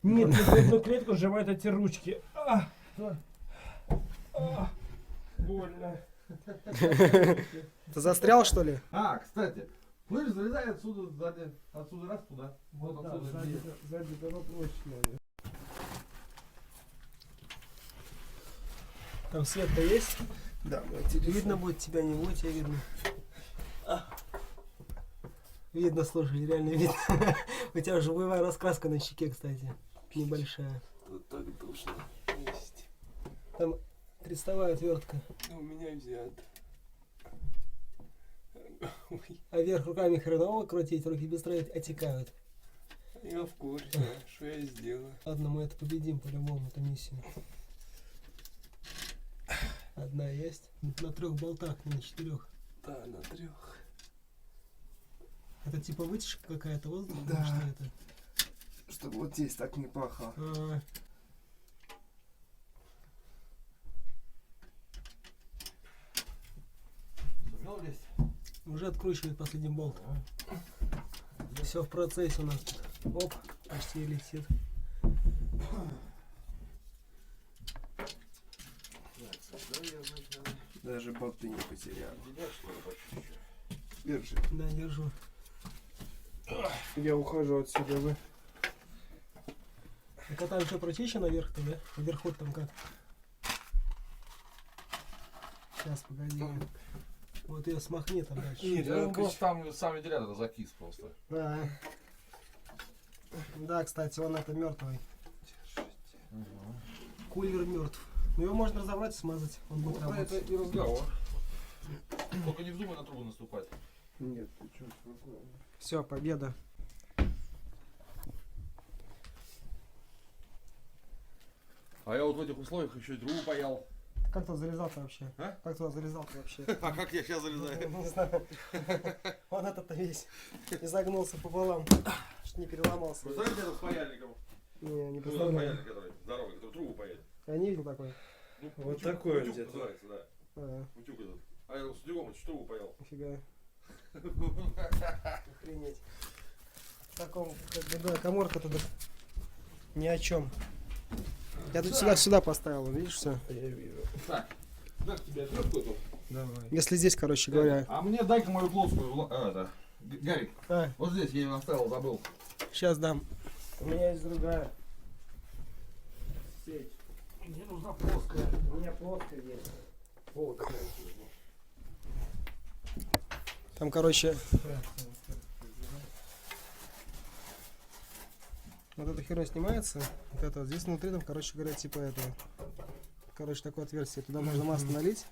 Нет, ты в одну клетку сжимают эти ручки. Больно. Ты застрял, что ли? А, кстати, слышь, залезай отсюда, сзади, отсюда раз туда. Вот да, отсюда. сзади дорог прочная. Там свет-то есть? Да, Видно будет тебя, не будет тебя видно. Видно, слушай, реально видно. У тебя живая раскраска на щеке, кстати. Небольшая. Тут так душно. Есть. Там крестовая отвертка. У меня взят. Ой, А вверх руками хреново крутить, руки быстро отекают. я в курсе, что я сделаю. Ладно, мы это победим по-любому, эту миссию. Одна есть. На 3 болтах, не на 4. Да, на 3. Это типа вытяжка какая-то воздуха? Да. Что это? Чтобы вот здесь так не пахло. А, Сумел лезть? уже откручивает последний болт. Все в процессе у нас. Оп, почти летит. Даже болты не потерял. Держи. Да, держу. Я ухожу отсюда, вы. Так а там все прочищено вверх-то, да? Вверху там как? Сейчас, погоди. Вот ее смахни там дальше. Нет, Я он просто там сам вентилятор закис просто. Да. Да, кстати, он это мертвый. Кулер мертв. Но его можно разобрать и смазать. Он будет Вот это работать. и разговор. Только не вздумай на трубу наступать. Нет, ты что, спокойно. Все, победа. А я вот в этих условиях еще и трубу паял. Как туда залезал-то вообще? А? Как туда залезал-то вообще? А как я сейчас залезаю? Не знаю. Он этот-то весь изогнулся пополам. Что не переломался. Представляете, это с паяльником? Не Ну, представляю. паяльник, который здоровый, который трубу паяет. Я не видел такой. Ну, Вот утюг- такой он утюг где-то. называется, да. А, Утюг этот. А я с утюгом эту трубу паял. нифига. Охренеть. В таком, как бы, да, коморка-то да, ни о чем. Я тут сюда поставил, видишь все? Я вижу. Так, дай тебе отвертку эту. Давай. Если здесь, короче говоря. А мне дай-ка мою плоскую, Гарик, А, вот здесь я ее оставил, забыл. сейчас дам. У меня есть другая сеть. Мне нужна плоская. У меня плоская есть. Вот такая. Там, короче, вот эта херня снимается. Вот это вот здесь внутри, там, короче говоря, типа это. Короче, такое отверстие. Туда можно масло налить.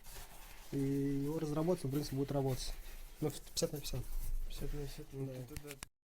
И его разработать, в принципе, будет работать. Ну, 50 на 50. 50 на 50. Да.